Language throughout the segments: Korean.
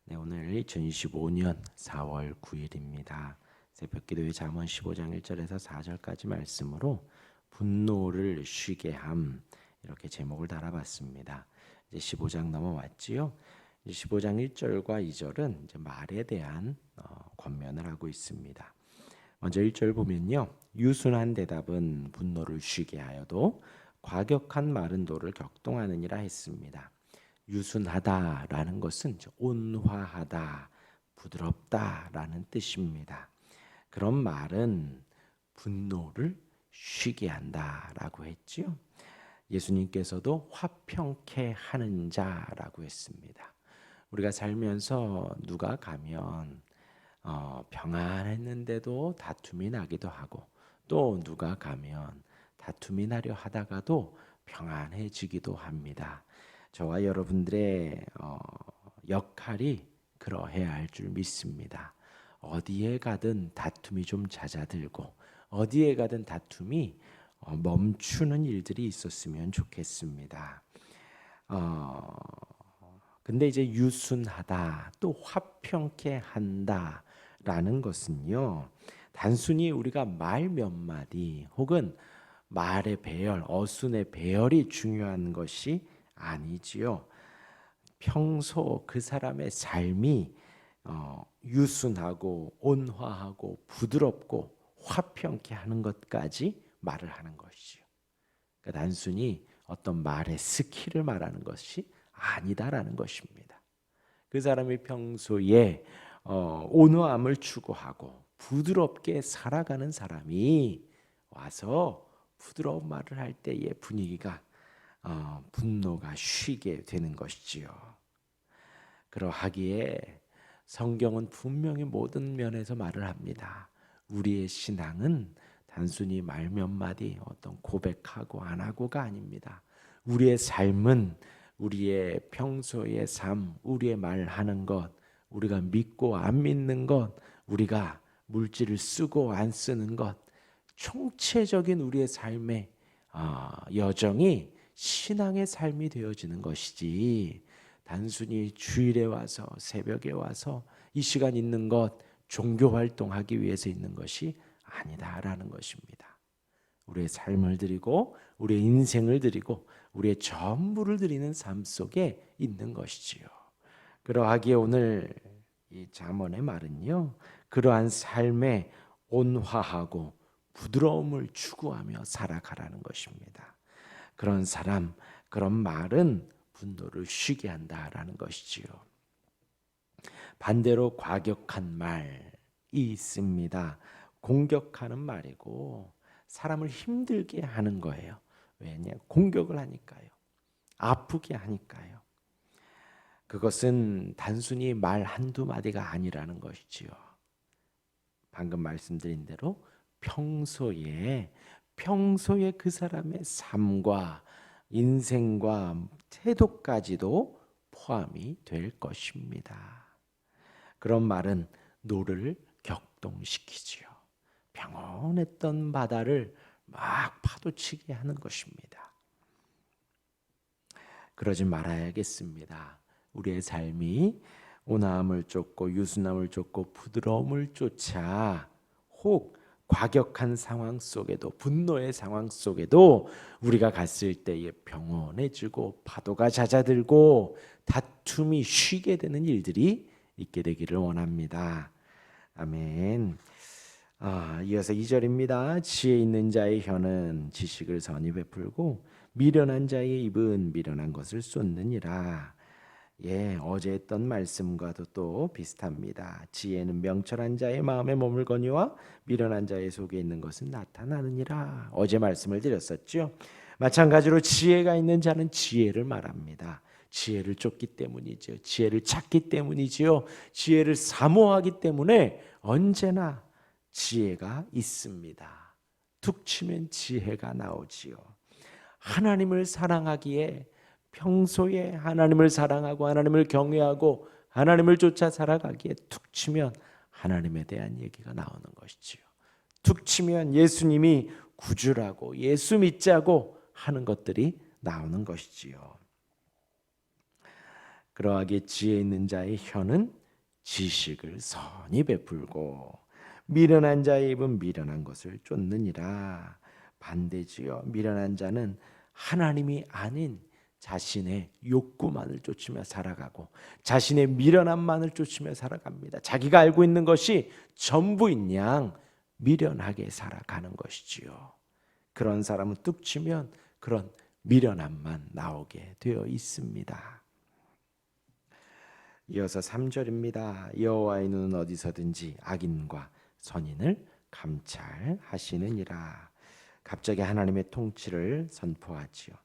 네, 오늘 2025년 4월 9일입니다. 새벽기도의 잠언 15장 1절에서 4절까지 말씀으로 분노를 쉬게 함, 이렇게 제목을 달아봤습니다. 이제 15장 넘어왔지요. 이제 15장 1절과 2절은 이제 말에 대한 권면을 하고 있습니다. 먼저 1절 보면요, 유순한 대답은 분노를 쉬게 하여도 과격한 말은 도를 격동하느니라 했습니다. 유순하다라는 것은 온화하다, 부드럽다라는 뜻입니다. 그런 말은 분노를 쉬게 한다라고 했지요. 예수님께서도 화평케 하는 자라고 했습니다. 우리가 살면서 누가 가면 평안했는데도 다툼이 나기도 하고, 또 누가 가면 다툼이 나려 하다가도 평안해지기도 합니다. 저와 여러분들의 역할이 그러해야 할 줄 믿습니다. 어디에 가든 다툼이 좀 잦아들고, 어디에 가든 다툼이 멈추는 일들이 있었으면 좋겠습니다. 근데 이제 유순하다, 또 화평케 한다라는 것은요, 단순히 우리가 말 몇 마디 혹은 말의 배열, 어순의 배열이 중요한 것이 아니지요. 평소 그 사람의 삶이 유순하고 온화하고 부드럽고 화평케 하는 것까지 말을 하는 것이죠. 그러니까 단순히 어떤 말의 스킬을 말하는 것이 아니다라는 것입니다. 그 사람이 평소에 온화함을 추구하고 부드럽게 살아가는 사람이 와서 부드러운 말을 할 때의 분위기가 분노가 쉬게 되는 것이지요. 그러하기에 성경은 분명히 모든 면에서 말을 합니다. 우리의 신앙은 단순히 말 몇 마디 어떤 고백하고 안 하고가 아닙니다. 우리의 삶은 우리의 평소의 삶, 우리의 말하는 것, 우리가 믿고 안 믿는 것, 우리가 물질을 쓰고 안 쓰는 것, 총체적인 우리의 삶의 여정이 신앙의 삶이 되어지는 것이지, 단순히 주일에 와서 새벽에 와서 이 시간 있는 것, 종교 활동하기 위해서 있는 것이 아니다라는 것입니다. 우리의 삶을 드리고 우리의 인생을 드리고 우리의 전부를 드리는 삶 속에 있는 것이지요. 그러하기에 오늘 이 잠언의 말은요, 그러한 삶에 온화하고 부드러움을 추구하며 살아가라는 것입니다. 그런 사람, 그런 말은 분노를 쉬게 한다라는 것이지요. 반대로 과격한 말이 있습니다. 공격하는 말이고 사람을 힘들게 하는 거예요. 왜냐? 공격을 하니까요. 아프게 하니까요. 그것은 단순히 말 한두 마디가 아니라는 것이지요. 방금 말씀드린 대로 평소에 그 사람의 삶과 인생과 태도까지도 포함이 될 것입니다. 그런 말은 노를 격동시키지요. 평온했던 바다를 막 파도치게 하는 것입니다. 그러지 말아야겠습니다. 우리의 삶이 온화함을 쫓고 유순함을 쫓고 부드러움을 쫓아 혹 과격한 상황 속에도, 분노의 상황 속에도 우리가 갔을 때에 평온해지고 파도가 잦아들고 다툼이 쉬게 되는 일들이 있게 되기를 원합니다. 아멘. 이어서 2절입니다. 지혜 있는 자의 혀는 지식을 선히 베풀고 미련한 자의 입은 미련한 것을 쏟느니라. 어제 했던 말씀과도 또 비슷합니다. 지혜는 명철한 자의 마음에 머물거니와 미련한 자의 속에 있는 것은 나타나느니라. 어제 말씀을 드렸었죠. 마찬가지로 지혜가 있는 자는 지혜를 말합니다. 지혜를 쫓기 때문이죠. 지혜를 찾기 때문이지요. 지혜를 사모하기 때문에 언제나 지혜가 있습니다. 툭 치면 지혜가 나오지요. 하나님을 사랑하기에 평소에 하나님을 사랑하고 하나님을 경외하고 하나님을 쫓아 살아가기에 툭 치면 하나님에 대한 얘기가 나오는 것이지요. 툭 치면 예수님이 구주라고 예수 믿자고 하는 것들이 나오는 것이지요. 그러하기에 지혜 있는 자의 혀는 지식을 선히 베풀고 미련한 자의 입은 미련한 것을 쫓느니라. 반대지요. 미련한 자는 하나님이 아닌 자신의 욕구만을 쫓으며 살아가고 자신의 미련함만을 쫓으며 살아갑니다. 자기가 알고 있는 것이 전부인 양 미련하게 살아가는 것이지요. 그런 사람은 뚝 치면 그런 미련함만 나오게 되어 있습니다. 이어서 3절입니다. 여호와의 눈은 어디서든지 악인과 선인을 감찰하시느니라. 갑자기 하나님의 통치를 선포하지요.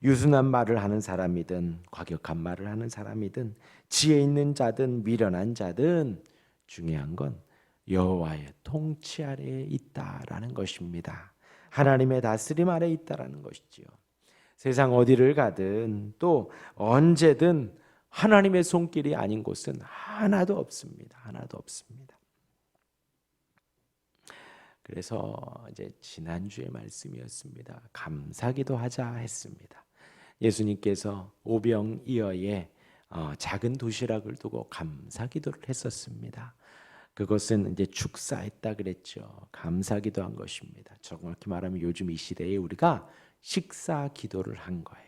유순한 말을 하는 사람이든 과격한 말을 하는 사람이든 지혜 있는 자든 미련한 자든 중요한 건 여호와의 통치 아래에 있다라는 것입니다. 하나님의 다스림 아래에 있다라는 것이지요. 세상 어디를 가든 또 언제든 하나님의 손길이 아닌 곳은 하나도 없습니다. 하나도 없습니다. 그래서 이제 지난주의 말씀이었습니다. 감사기도 하자 했습니다. 예수님께서 오병이어에 작은 도시락을 두고 감사기도를 했었습니다. 그것은 이제 축사했다 그랬죠. 감사기도한 것입니다. 정확히 말하면 요즘 이 시대에 우리가 식사 기도를 한 거예요.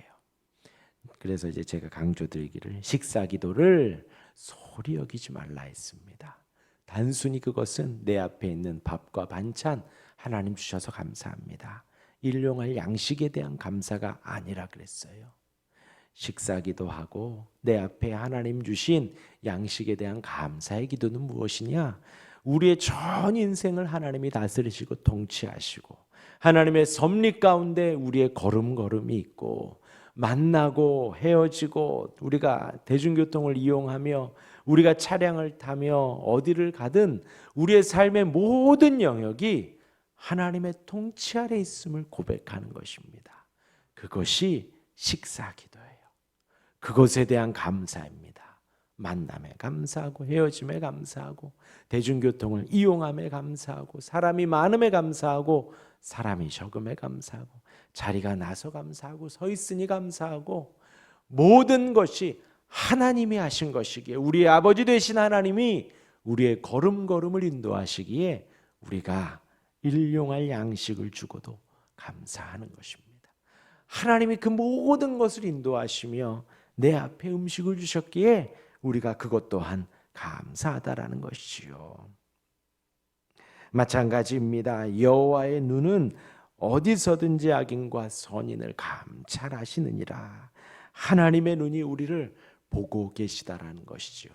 그래서 이제 제가 강조드리기를 식사 기도를 소리 여기지 말라 했습니다. 단순히 그것은 내 앞에 있는 밥과 반찬 하나님 주셔서 감사합니다. 일용할 양식에 대한 감사가 아니라 그랬어요. 식사 기도하고 내 앞에 하나님 주신 양식에 대한 감사의 기도는 무엇이냐? 우리의 전 인생을 하나님이 다스리시고 통치하시고 하나님의 섭리 가운데 우리의 걸음걸음이 있고 만나고 헤어지고 우리가 대중교통을 이용하며 우리가 차량을 타며 어디를 가든 우리의 삶의 모든 영역이 하나님의 통치 아래 있음을 고백하는 것입니다. 그것이 식사 기도예요. 그것에 대한 감사입니다. 만남에 감사하고 헤어짐에 감사하고 대중교통을 이용함에 감사하고 사람이 많음에 감사하고 사람이 적음에 감사하고 자리가 나서 감사하고 서 있으니 감사하고 모든 것이 하나님이 하신 것이기에 우리의 아버지 되신 하나님이 우리의 걸음걸음을 인도하시기에 우리가 일용할 양식을 주고도 감사하는 것입니다. 하나님이 그 모든 것을 인도하시며 내 앞에 음식을 주셨기에 우리가 그것 또한 감사하다라는 것이지요. 마찬가지입니다. 여호와의 눈은 어디서든지 악인과 선인을 감찰하시느니라. 하나님의 눈이 우리를 보고 계시다라는 것이죠.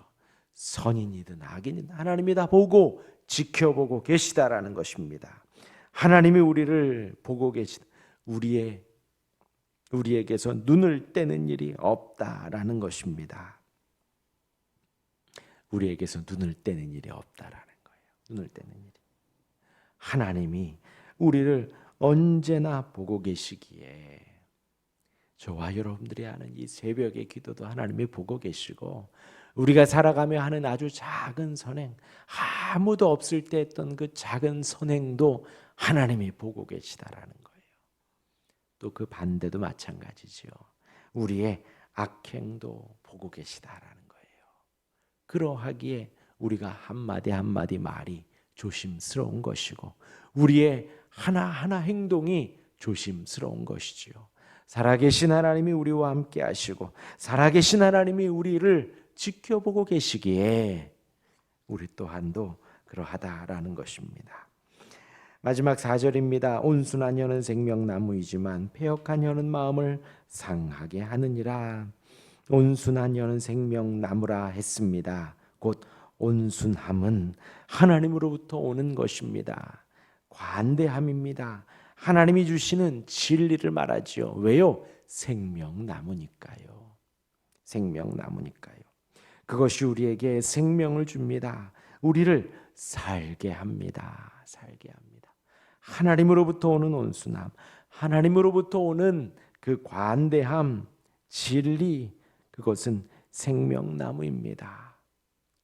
선인이든 악인이든 하나님이 다 보고 지켜보고 계시다라는 것입니다. 하나님이 우리를 보고 계시다. 우리에게서 눈을 떼는 일이 없다라는 것입니다. 우리에게서 눈을 떼는 일이 없다라는 거예요. 눈을 떼는 일이. 하나님이 우리를 언제나 보고 계시기에 저와 여러분들이 하는 이 새벽의 기도도 하나님이 보고 계시고 우리가 살아가며 하는 아주 작은 선행, 아무도 없을 때 했던 그 작은 선행도 하나님이 보고 계시다라는 거예요. 또 그 반대도 마찬가지지요. 우리의 악행도 보고 계시다라는 거예요. 그러하기에 우리가 한마디 한마디 말이 조심스러운 것이고 우리의 하나하나 행동이 조심스러운 것이지요. 살아계신 하나님이 우리와 함께 하시고 살아계신 하나님이 우리를 지켜보고 계시기에 우리 또한도 그러하다라는 것입니다. 마지막 4절입니다. 온순한 혀는 생명나무이지만 패역한 혀는 마음을 상하게 하느니라. 온순한 혀는 생명나무라 했습니다. 곧 온순함은 하나님으로부터 오는 것입니다. 관대함입니다. 하나님이 주시는 진리를 말하지요. 왜요? 생명나무니까요. 생명나무니까요. 그것이 우리에게 생명을 줍니다. 우리를 살게 합니다. 살게 합니다. 하나님으로부터 오는 온순함, 하나님으로부터 오는 그 관대함, 진리, 그것은 생명나무입니다.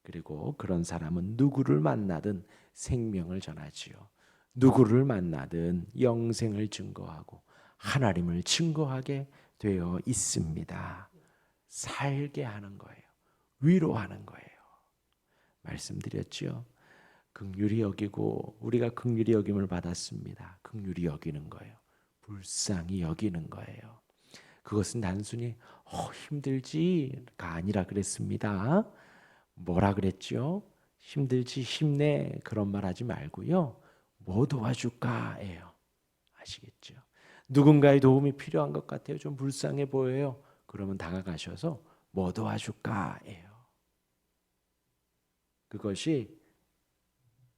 그리고 그런 사람은 누구를 만나든 생명을 전하지요. 누구를 만나든 영생을 증거하고 하나님을 증거하게 되어 있습니다. 살게 하는 거예요. 위로하는 거예요. 말씀드렸지요. 긍휼히 여기고 우리가 긍휼히 여김을 받았습니다. 긍휼히 여기는 거예요. 불쌍히 여기는 거예요. 그것은 단순히 힘들지가 아니라 그랬습니다. 뭐라 그랬죠? 힘들지 힘내 그런 말 하지 말고요. 뭐 도와줄까예요. 아시겠죠? 누군가의 도움이 필요한 것 같아요. 좀 불쌍해 보여요. 그러면 다가가셔서 뭐 도와줄까예요. 그것이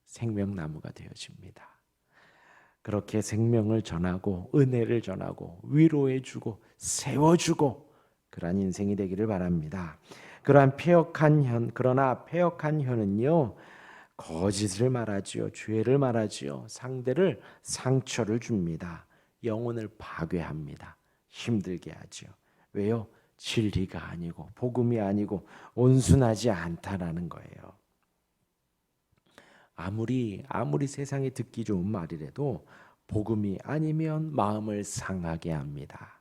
생명나무가 되어집니다. 그렇게 생명을 전하고 은혜를 전하고 위로해주고 세워주고 그러한 인생이 되기를 바랍니다. 그러나 패역한 혀는요 거짓을 말하지요, 죄를 말하지요, 상대를 상처를 줍니다. 영혼을 파괴합니다. 힘들게 하지요. 왜요? 진리가 아니고 복음이 아니고 온순하지 않다라는 거예요. 아무리 세상에 듣기 좋은 말이라도 복음이 아니면 마음을 상하게 합니다.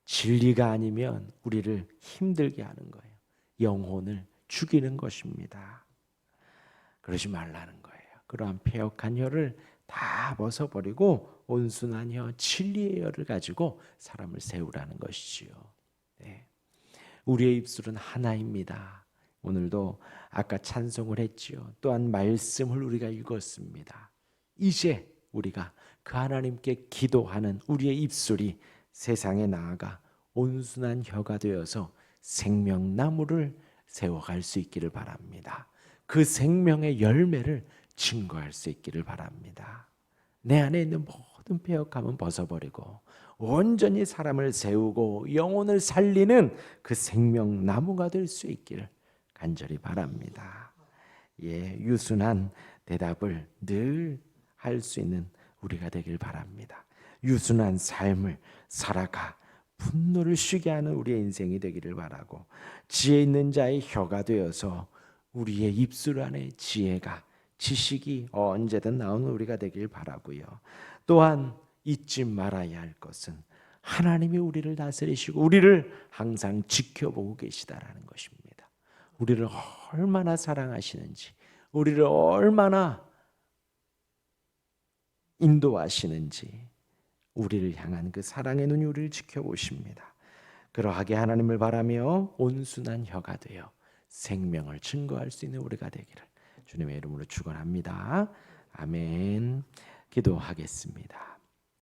진리가 아니면 우리를 힘들게 하는 거예요. 영혼을 죽이는 것입니다. 그러지 말라는 거예요. 그러한 패역한 혀를 다 벗어버리고 온순한 혀, 진리의 혀를 가지고 사람을 세우라는 것이지요. 네. 우리의 입술은 하나입니다. 오늘도 아까 찬송을 했지요. 또한 말씀을 우리가 읽었습니다. 이제 우리가 그 하나님께 기도하는 우리의 입술이 세상에 나아가 온순한 혀가 되어서 생명나무를 세워갈 수 있기를 바랍니다. 그 생명의 열매를 증거할 수 있기를 바랍니다. 내 안에 있는 모든 패역함은 벗어버리고 온전히 사람을 세우고 영혼을 살리는 그 생명나무가 될 수 있기를 간절히 바랍니다. 예, 유순한 대답을 늘 할 수 있는 우리가 되길 바랍니다. 유순한 삶을 살아가 분노를 쉬게 하는 우리의 인생이 되기를 바라고 지혜 있는 자의 혀가 되어서 우리의 입술 안에 지혜가 지식이 언제든 나오는 우리가 되길 바라고요. 또한 잊지 말아야 할 것은 하나님이 우리를 다스리시고 우리를 항상 지켜보고 계시다라는 것입니다. 우리를 얼마나 사랑하시는지, 우리를 얼마나 인도하시는지, 우리를 향한 그 사랑의 눈이 우리를 지켜보십니다. 그러하게 하나님을 바라며 온순한 혀가 되어 생명을 증거할 수 있는 우리가 되기를 주님의 이름으로 축원합니다. 아멘. 기도하겠습니다.